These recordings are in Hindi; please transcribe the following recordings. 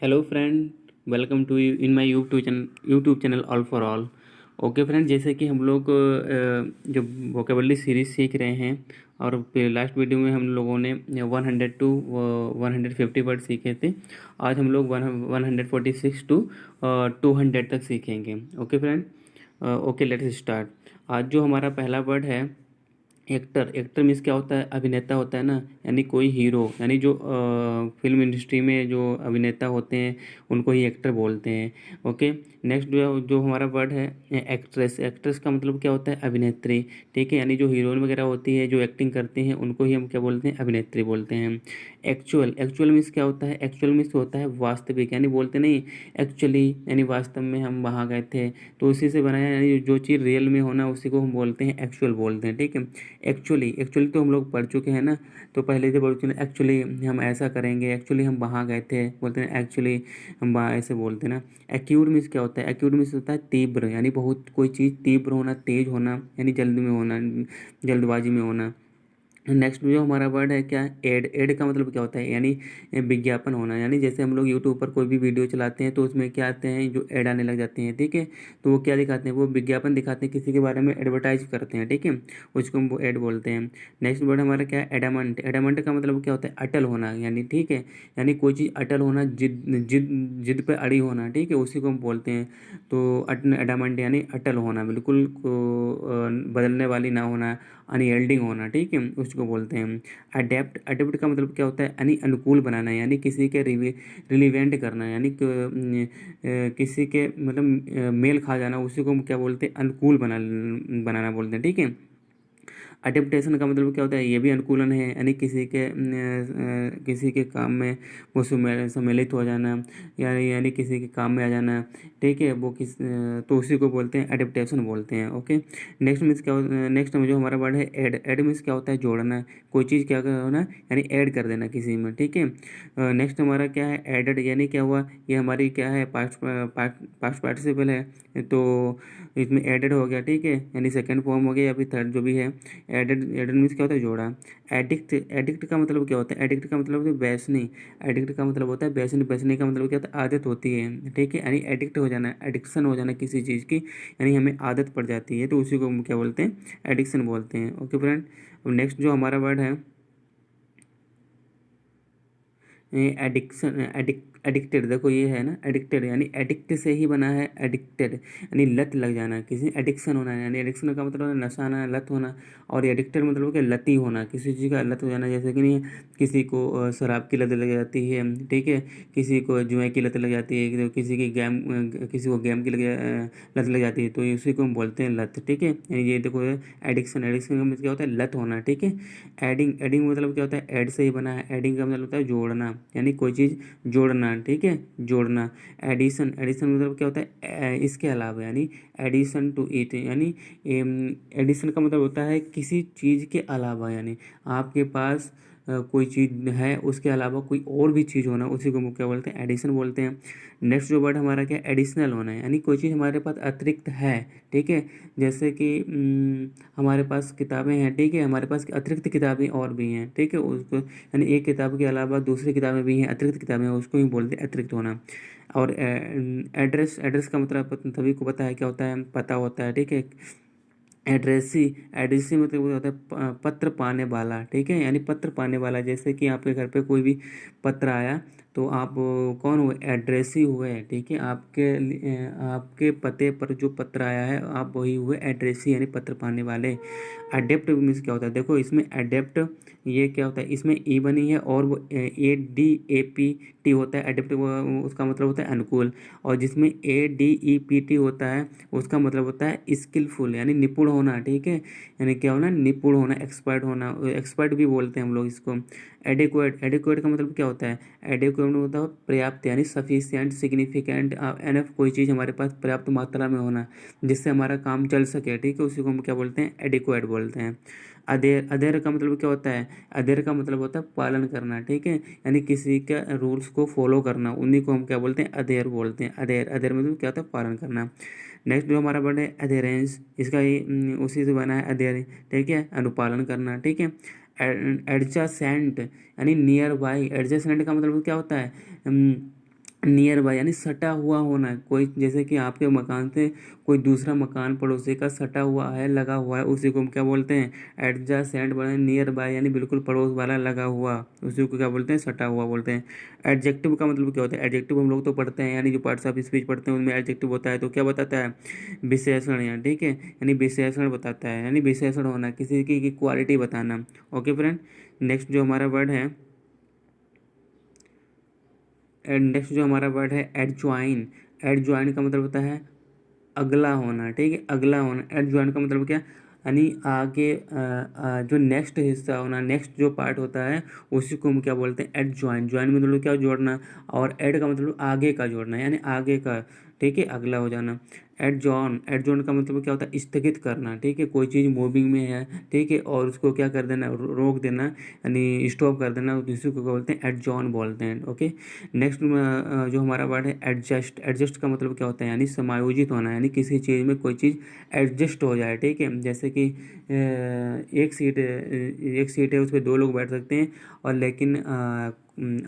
Hello friend, welcome to you in my YouTube channel all for all. Okay friend, जैसे कि हम लोग जो वोकेबलरी सीरीज सीख रहे हैं और लास्ट वीडियो में हम लोगों ने 100 टू 150 वर्ड सीखे थे। आज हम लोग 146 टू 200 तक सीखेंगे। Okay friend, okay let's start. आज जो हमारा पहला वर्ड है एक्टर। एक्टर मीन्स क्या होता है? अभिनेता होता है ना, यानी कोई हीरो, यानी जो फिल्म इंडस्ट्री में जो अभिनेता होते हैं उनको ही एक्टर बोलते हैं। ओके, नेक्स्ट जो हमारा वर्ड है एक्ट्रेस। एक्ट्रेस का मतलब क्या होता है? अभिनेत्री। ठीक है, यानी जो हीरोइन वगैरह होती है, जो एक्टिंग करती हैं, उनको ही हम क्या बोलते हैं? अभिनेत्री बोलते हैं। एक्चुअल। एक्चुअल मीन्स क्या होता है? एक्चुअल मीन्स होता है वास्तविक, यानी बोलते नहीं एक्चुअली, यानी वास्तव में हम वहाँ गए थे, तो उसी से बनाया, यानी जो चीज़ रियल में होना उसी को हम बोलते हैं एक्चुअल बोलते हैं। ठीक है, एक्चुअली। एक्चुअली तो हम लोग पढ़ चुके हैं ना, तो पहले से पढ़ चुके हैं। एक्चुअली हम ऐसा करेंगे, एक्चुअली हम वहाँ गए थे, बोलते हैं एक्चुअली हम वहाँ ऐसे बोलते हैं ना। एक्यूट मीन्स क्या होता है? एक्यूट मीन्स होता है तीव्र, यानी बहुत कोई चीज़ तीव्र होना, तेज होना, यानी जल्द में होना, जल्दबाजी में होना। नेक्स्ट जो हमारा वर्ड है क्या? एड। एड का मतलब क्या होता है? यानी विज्ञापन होना, यानी जैसे हम लोग यूट्यूब पर कोई भी वीडियो चलाते हैं तो उसमें क्या आते हैं? जो ऐड आने लग जाते हैं। ठीक है, तो वो क्या दिखाते हैं? वो विज्ञापन दिखाते हैं, किसी के बारे में एडवर्टाइज करते हैं। ठीक है, उसको हम वो ऐड बोलते हैं। नेक्स्ट वर्ड हमारा क्या है? एडामंट। एडामंट का मतलब क्या होता है? अटल होना, यानी ठीक है, यानी कोई चीज़ अटल होना, जिद जिद जिद पे अड़ी होना। ठीक है, उसी को हम बोलते हैं। तो एडामंट यानी अटल होना, बिल्कुल बदलने वाली ना होना, अनयील्डिंग होना। ठीक है, उसको बोलते हैं। अडेप्ट। अडेप्ट का मतलब क्या होता है? यानी अनुकूल बनाना, यानी किसी के रिलीवेंट करना, यानी किसी के मतलब मेल खा जाना, उसी को हम क्या बोलते हैं? अनुकूल बनाना बोलते हैं। ठीक है, अडेप्टेशन का मतलब क्या होता है? ये भी अनुकूलन है, यानी किसी के काम में वो सम्मिलित हो जाना, यानी किसी के काम में आ जाना। ठीक है, वो तो उसी को बोलते हैं अडेप्टेशन बोलते हैं। ओके, नेक्स्ट मीन्स क्या नेक्स्ट में जो हमारा वर्ड है ऐड। ऐड मीन्स क्या होता है? जोड़ना, कोई चीज़ क्या होना, यानी ऐड कर देना किसी में। ठीक है, नेक्स्ट हमारा क्या है? एडेड, यानी क्या हुआ? ये हमारी क्या है? पास्ट पार्टिसिपल है, तो इसमें एडेड हो गया। ठीक है, यानी सेकंड फॉर्म हो गया या फिर थर्ड जो भी है। एडेड। एडेड मीन्स क्या होता है? जोड़ा। एडिक्ट। एडिक्ट का मतलब क्या होता है? एडिक्ट का मतलब होता है व्यसनी। एडिक्ट का मतलब होता है व्यसनी। व्यसनी का मतलब क्या होता है? आदत होती है। ठीक है, यानी एडिक्ट हो जाना, एडिक्शन हो जाना किसी चीज़ की, यानी हमें आदत पड़ जाती है, तो उसी को हम क्या बोलते हैं? एडिक्शन बोलते हैं। ओके फ्रेंड, नेक्स्ट जो हमारा वर्ड है एडिक्शन। एडिक्टेड। देखो ये है ना एडिक्टेड, यानी एडिक्ट से ही बना है एडिक्टेड, यानी लत लग जाना, किसी एडिक्शन होना है, यानी एडिक्शन का मतलब है नशा आना, लत होना। और एडिक्टेड मतलब क्या? लती होना, किसी चीज़ का लत हो जाना। जैसे कि नहीं, किसी को शराब की लत लग जाती है। ठीक है, किसी को जुए की लत लग जाती है, किसी को गेम की लत लग जाती है, तो उसी को हम बोलते हैं लत। ठीक है, यानी ये देखो एडिक्शन। एडिक्शन का मतलब क्या होता है? लत होना। ठीक है, एडिंग। एडिंग मतलब क्या होता है? ऐड से ही बना है। एडिंग का मतलब होता है जोड़ना, यानी कोई चीज़ जोड़ना। ठीक है, जोड़ना। एडिशन। एडिशन मतलब क्या होता है? इसके अलावा, यानी एडिशन टू इट, यानी एडिशन का मतलब होता है किसी चीज़ के अलावा, यानी आपके पास कोई चीज़ है, उसके अलावा कोई और भी चीज़ होना, उसी को हम क्या बोलते हैं? एडिशन बोलते हैं। नेक्स्ट जो वर्ड हमारा क्या? एडिशनल होना है, यानी कोई चीज़ हमारे पास अतिरिक्त है। ठीक है, जैसे कि हमारे पास किताबें हैं। ठीक है, हमारे पास अतिरिक्त किताबें और भी हैं। ठीक है, उसको यानी एक किताब के अलावा दूसरी किताबें भी हैं, अतिरिक्त किताबें हैं, उसको ही बोलते हैं अतिरिक्त होना। और एड्रेस। एड्रेस का मतलब सभी को पता है क्या होता है? पता होता है। ठीक है, एड्रेसी। एड्रेसी मतलब वो होता है पत्र पाने वाला। ठीक है, यानी पत्र पाने वाला, जैसे कि आपके घर पे कोई भी पत्र आया, तो आप कौन हुए? एड्रेसी हुए। ठीक है, आपके पते पर जो पत्र आया है, आप वही हुए एड्रेसी, यानी पत्र पाने वाले। अडेप्ट मीन्स क्या होता है? देखो इसमें अडेप्ट ये क्या होता है? इसमें ई बनी है और वो ADAPT होता है। अडेप्ट उसका मतलब होता है अनुकूल, और जिसमें ADEPT होता है उसका मतलब होता है स्किलफुल, यानी निपुण होना। ठीक है, यानी क्या होना? निपुण होना, एक्सपर्ट होना। एक्सपर्ट भी बोलते हैं हम लोग इसको। एडिक्वेट। एडिक्वेट का मतलब क्या होता है? एडिक्वेट होता है पर्याप्त, यानी सफिशिएंट, सिग्निफिकेंट, एनफ, कोई चीज़ हमारे पास पर्याप्त मात्रा में होना, जिससे हमारा काम चल सके। ठीक है, उसी को हम क्या बोलते हैं? एडिक्वेट बोलते हैं। अधेर। अधेर का मतलब क्या होता है? अधेर का मतलब होता है पालन करना। ठीक है, यानी किसी के रूल्स को फॉलो करना, उन्हीं को हम क्या बोलते हैं? अधेर बोलते हैं। अधेर। अधेर मतलब क्या होता है? पालन करना। नेक्स्ट जो हमारा वर्ड है अधेरेंस, इसका ही उसी से बना है अधेर। ठीक है, अनुपालन करना। ठीक है, एडजासेंट, यानी नियर बाई। एडजासेंट का मतलब क्या होता है? नियर बाय यानी सटा हुआ होना, कोई जैसे कि आपके मकान से कोई दूसरा मकान पड़ोसी का सटा हुआ है, लगा हुआ है, उसी को हम क्या बोलते हैं, एडजासेंट बोलते हैं। नियर बाय यानी बिल्कुल पड़ोस वाला, लगा हुआ, उसी को क्या बोलते हैं, सटा हुआ बोलते हैं। एडजेक्टिव का मतलब क्या होता है, एडजेक्टिव हम लोग तो पढ़ते हैं, यानी जो पार्ट्स ऑफ स्पीच पढ़ते हैं उनमें एडजेक्टिव होता है, तो क्या बताता है, विशेषण, या ठीक है, यानी विशेषण बताता है, यानी विशेषण होना, किसी की क्वालिटी बताना। ओके फ्रेंड, नेक्स्ट जो हमारा वर्ड है, नेक्स्ट जो हमारा वर्ड है एडज्वाइन। एडज्वाइन का मतलब होता है अगला होना, ठीक है, अगला होना। एडज्वाइन का मतलब क्या, यानी आगे जो नेक्स्ट हिस्सा होना, नेक्स्ट जो पार्ट होता है उसी को हम क्या बोलते हैं, एडज्वाइन। ज्वाइन मतलब क्या, जोड़ना, और एड का मतलब आगे का जोड़ना, यानी आगे का, ठीक है, अगला हो जाना। एडजॉन, एडजॉन का मतलब क्या होता है, स्थगित करना, ठीक है, कोई चीज़ मूविंग में है, ठीक है, और उसको क्या कर देना, रोक देना, यानी स्टॉप कर देना, उसी को क्या बोलते हैं, एडजॉन बोलते हैं। ओके, नेक्स्ट जो हमारा वर्ड है एडजस्ट। एडजस्ट का मतलब क्या होता है, यानी समायोजित होना, यानी किसी चीज़ में कोई चीज़ एडजस्ट हो जाए, ठीक है, जैसे कि एक सीट है, उस पर दो लोग बैठ सकते हैं, और लेकिन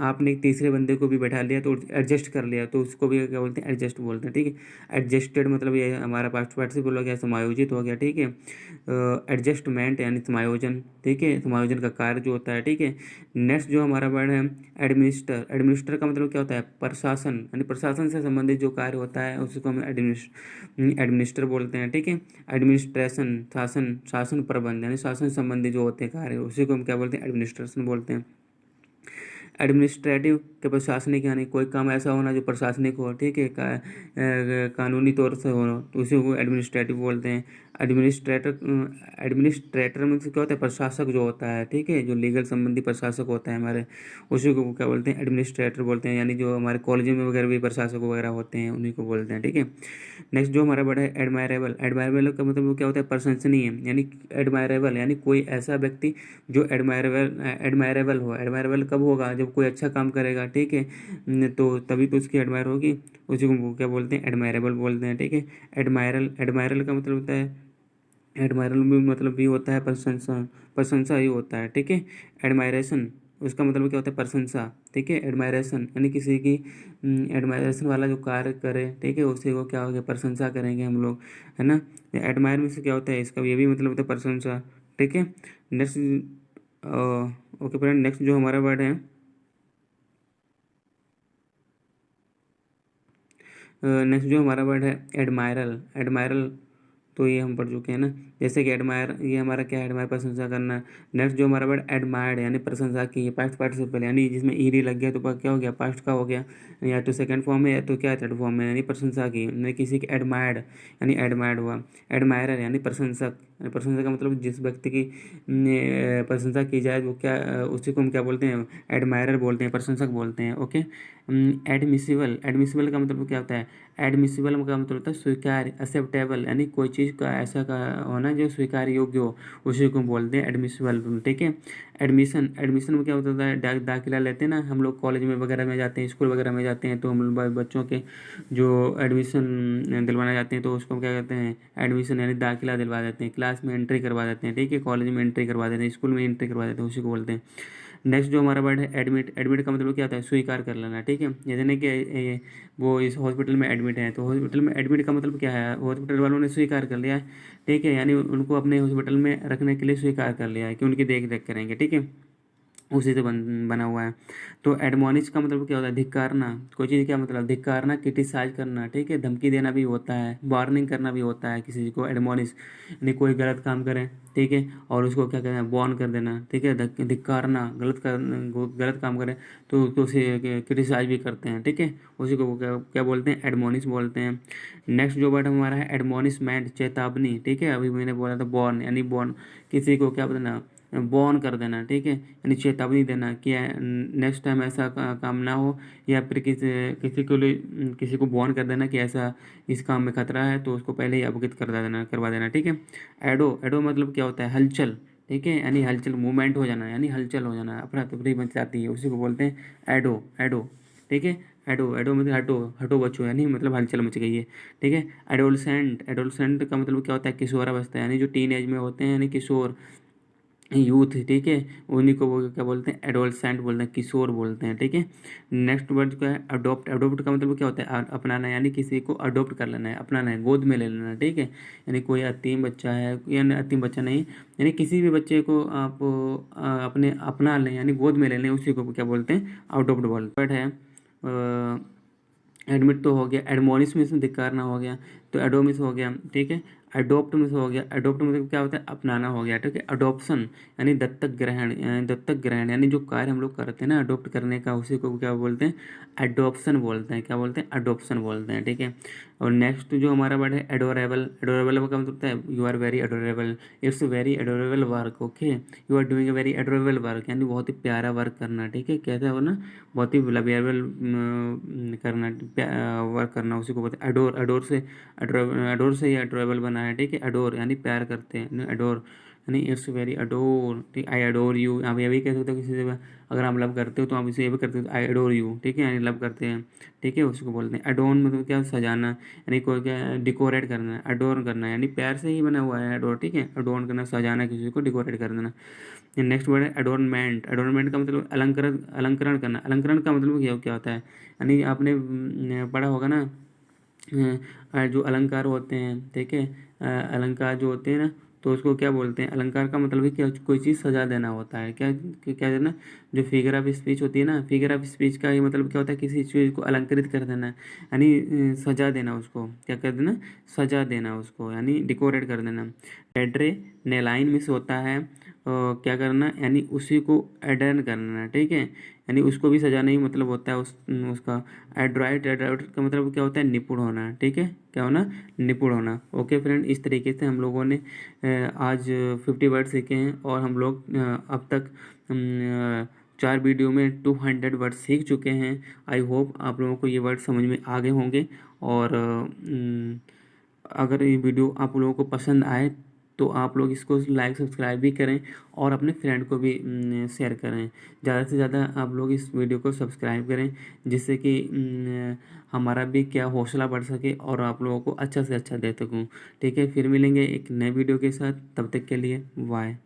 आपने एक तीसरे बंदे को भी बैठा लिया तो एडजस्ट कर लिया, तो उसको भी क्या बोलते हैं, एडजस्ट बोलते हैं, ठीक है। एडजस्टेड मतलब ये हमारा पास्ट पार्टिसिपल हो गया, समायोजित हो गया, ठीक है। एडजस्टमेंट यानी समायोजन, ठीक है, समायोजन का कार्य जो होता है, ठीक है। नेक्स्ट जो हमारा वर्ड है एडमिनिस्टर। एडमिनिस्टर का मतलब क्या होता है, प्रशासन, यानी प्रशासन से संबंधित जो कार्य होता है उसको हम एडमिनिस्टर बोलते हैं, ठीक है। एडमिनिस्ट्रेशन, शासन, शासन प्रबंध, यानी शासन संबंधी जो होते हैं कार्य उसी को हम क्या बोलते हैं, एडमिनिस्ट्रेशन बोलते हैं। एडमिनिस्ट्रेटिव के प्रशासनिक, यानी कोई काम ऐसा होना जो प्रशासनिक हो, ठीक है, कानूनी तौर से हो, तो उसी को एडमिनिस्ट्रेटिव बोलते हैं। एडमिनिस्ट्रेटर, एडमिनिस्ट्रेटर में क्या होता है, प्रशासक जो होता है, ठीक है, जो लीगल संबंधी प्रशासक होता है हमारे, उसी को क्या बोलते हैं, एडमिनिस्ट्रेटर बोलते हैं, यानी जो हमारे कॉलेज में वगैरह भी प्रशासक वगैरह होते हैं उन्हीं को बोलते हैं, ठीक है। नेक्स्ट जो हमारा वर्ड है एडमायरेबल। एडमायरेबल का मतलब क्या होता है, प्रशंसनीय, यानी एडमायरेबल यानी कोई ऐसा व्यक्ति जो एडमायरेबल हो। एडमायरेबल कब होगा, जब कोई अच्छा काम करेगा, ठीक है, तो तभी तो उसकी एडमायर होगी, उसी को क्या बोलते हैं, एडमायरेबल बोलते हैं, ठीक है। एडमायरल, एडमायरल का मतलब होता है, एडमायरल में मतलब भी होता है प्रशंसा, प्रशंसा ही होता है, ठीक है। एडमायरेशन, उसका मतलब क्या होता है, प्रशंसा, ठीक है। एडमायरेशन यानी किसी की एडमायरेशन वाला जो कार्य करे, ठीक है, उसी को क्या हो गया, प्रशंसा करेंगे हम लोग, है ना। एडमायर में से क्या होता है, इसका ये भी मतलब होता है प्रशंसा, ठीक है। नेक्स्ट, ओके फ्रेंड, नेक्स्ट जो हमारा वर्ड है, नेक्स्ट जो हमारा वर्ड है एडमायरल। एडमायरल तो ये हम पढ़ चुके हैं ना, जैसे कि एडमायर, ये हमारा क्या है, एडमायर प्रशंसा करना। नेक्स्ट जो हमारा वर्ड एडमायर्ड, यानी प्रशंसा की, पास्ट पार्टिसिपल, यानी जिसमें ईडी लग गया तो क्या हो गया, पास्ट का हो गया, या तो सेकंड फॉर्म है या तो क्या, थर्ड फॉर्म है, यानी प्रशंसा की, यानी किसी की एडमायर्ड, यानी एडमायर्ड हुआ। एडमायरर यानी प्रशंसक, प्रशंसक का मतलब जिस व्यक्ति की प्रशंसा की जाए वो क्या, उसी को हम क्या बोलते हैं, एडमायरर बोलते हैं, प्रशंसक बोलते हैं। Okay, admissible. एडमिसिबल का मतलब क्या होता है, एडमिसिबल का मतलब होता है स्वीकार्य, एक्सेप्टेबल, यानी कोई चीज़ का ऐसा का होना जो स्वीकार योग्य हो, उसी को बोलते हैं एडमिसिबल, ठीक है। एडमिशन, एडमिशन में क्या होता है, दाखिला लेते हैं ना हम लोग, कॉलेज में वगैरह में जाते हैं, स्कूल वगैरह में जाते हैं, तो हम लोग बच्चों के जो एडमिशन दिलवाना जाते हैं तो उसको क्या कहते हैं, एडमिशन, यानी दाखिला दिलवा देते हैं, क्लास में एंट्री करवा देते हैं, ठीक है, कॉलेज में एंट्री करवा देते हैं, स्कूल में एंट्री करवा देते हैं, उसी को बोलते हैं। नेक्स्ट जो हमारा वर्ड है एडमिट। एडमिट का मतलब क्या होता है, स्वीकार कर लेना, ठीक है, जैसे नहीं कि वो इस हॉस्पिटल में एडमिट है, तो हॉस्पिटल में एडमिट का मतलब क्या है, हॉस्पिटल वालों ने स्वीकार कर लिया है, ठीक है, यानी उनको अपने हॉस्पिटल में रखने के लिए स्वीकार कर लिया है कि उनकी देख रेख करेंगे, ठीक है, उसी से बना हुआ है। तो एडमोनिश का मतलब क्या होता है, धिक्कारना, कोई चीज़ क्या मतलब, धिक्कारना, क्रिटिसाइज करना, ठीक है, धमकी देना भी होता है, वार्निंग करना भी होता है किसी चीज़ को, एडमोनिश, यानी कोई गलत काम करे, ठीक है, और उसको क्या कहते हैं, वार्न कर देना, ठीक है। धिक्कारना, गलत काम करे तो उसे क्रिटिसाइज भी करते हैं, ठीक है, उसी को क्या क्या बोलते हैं, एडमोनिश बोलते हैं। नेक्स्ट जो वर्ड हमारा है एडमोनिशमेंट, चेतावनी, ठीक है, अभी मैंने बोला था बॉर्न, यानी बॉर्न, किसी को क्या बताना, बॉर्न कर देना, ठीक है, यानी चेतावनी देना कि नेक्स्ट टाइम ऐसा काम ना हो, या फिर किसी को किसी को बॉर्न कर देना कि ऐसा इस काम में खतरा है, तो उसको पहले ही अवगत करवा देना, ठीक है। एडो, एडो मतलब क्या होता है, हलचल, ठीक है, यानी हलचल, मूवमेंट हो जाना, यानी हलचल हो जाना, अफरा तफरी मच जाती है, उसी को बोलते हैं एडो, एडो, ठीक है। एडो, एडो मतलब हटो, हटो बच्चों, यानी मतलब हलचल मच गई है, ठीक है। एडोलसेंट, एडोलसेंट का मतलब क्या होता है, किशोरावस्था, यानी जो टीन एज में होते हैं, यानी किशोर, यूथ, ठीक है, उन्हीं को वो क्या बोलते हैं, एडोलसेंट बोलते हैं, किशोर बोलते हैं, ठीक है। नेक्स्ट वर्ड क्या है, अडोप्ट। अडोप्ट का मतलब क्या होता है, अपनाना, यानी किसी को अडोप्ट कर लेना है, अपनाना है, गोद में ले लेना है, ठीक है। यानी कोई यतीम बच्चा है, यानी यतीम बच्चा नहीं, यानी किसी भी बच्चे को आप अपने अपना लें, यानी गोद में ले लें, उसी को क्या बोलते हैं, अडोप्ट बोलते हैं। एडमिट तो हो गया, एडमोनिश में धिक्कारना हो गया, तो एडोमिस हो गया, ठीक है। अडोप्ट में हो गया, अडोप्ट मतलब क्या होता है, अपनाना हो गया, ठीक है। अडोप्शन यानी दत्तक ग्रहण, दत्तक ग्रहण यानी जो कार्य हम लोग करते हैं ना अडोप्ट करने का, उसी को क्या बोलते हैं, अडोप्शन बोलते हैं। क्या बोलते हैं, अडोप्शन बोलते हैं, ठीक है। और नेक्स्ट जो हमारा वर्ड है एडोरेबल। एडोरेबल का मतलब होता है you are very adorable, it's very adorable work, okay, you are doing a very adorable work, यानी बहुत ही प्यारा वर्क करना, ठीक है। कैसा हो ना, बहुत ही लवेबल करना, वर्क करना, उसी को बोलते हैं अडोर। अडोर से अडोर से ही अडोरेबल बना है, ठीक है। अडोर यानी प्यार करते हैं, अडोर यानी इट्स वेरी अडोर, ठीक, आई अडोर यू। आप ये भी कह सकते हो किसी से अगर आप लव करते हो तो आप इसे ये भी करते हो, आई अडोर यू, ठीक है, यानी लव करते हैं, ठीक है, उसको बोलते हैं। अडोन मतलब क्या, सजाना, यानी कोई क्या डिकोरेट करना है, अडोर करना है, यानी प्यार से ही बना हुआ है अडोर, ठीक है। अडोन करना, सजाना, किसी को डिकोरेट कर देना। नेक्स्ट वर्ड है एडोर्नमेंट। एडोर्नमेंट का मतलब अलंकरण, अलंकरण करना। अलंकरण का मतलब क्या होता है, यानी आपने पढ़ा होगा ना, जो अलंकार होते हैं, ठीक है, अलंकार जो होते हैं ना, तो उसको क्या बोलते हैं, अलंकार का मतलब है क्या, कोई चीज़ सजा देना होता है, क्या क्या देना, जो फिगर ऑफ स्पीच होती है ना, फिगर ऑफ स्पीच का ये मतलब क्या होता है, किसी चीज़ को अलंकृत कर देना, यानी सजा देना उसको, क्या कर देना, सजा देना उसको, यानी डिकोरेट कर देना। एड्रे नेलाइन मिस होता है, क्या करना, यानी उसी को एडर्न करना, ठीक है, यानी उसको भी सजाना ही मतलब होता है उसका। एड्राइट, एड्राइट का मतलब क्या होता है, निपुण होना, ठीक है, क्या होना, निपुण होना। ओके फ्रेंड, इस तरीके से हम लोगों ने आज 50 वर्ड सीखे हैं, और हम लोग अब तक 4 वीडियो में 200 वर्ड सीख चुके हैं। आई होप आप लोगों को ये वर्ड समझ में आ गए होंगे, और अगर ये वीडियो आप लोगों को पसंद आए तो आप लोग इसको लाइक सब्सक्राइब भी करें, और अपने फ्रेंड को भी शेयर करें। ज़्यादा से ज़्यादा आप लोग इस वीडियो को सब्सक्राइब करें, जिससे कि हमारा भी क्या हौसला बढ़ सके, और आप लोगों को अच्छा से अच्छा दे सकूँ, ठीक है। फिर मिलेंगे एक नए वीडियो के साथ, तब तक के लिए बाय।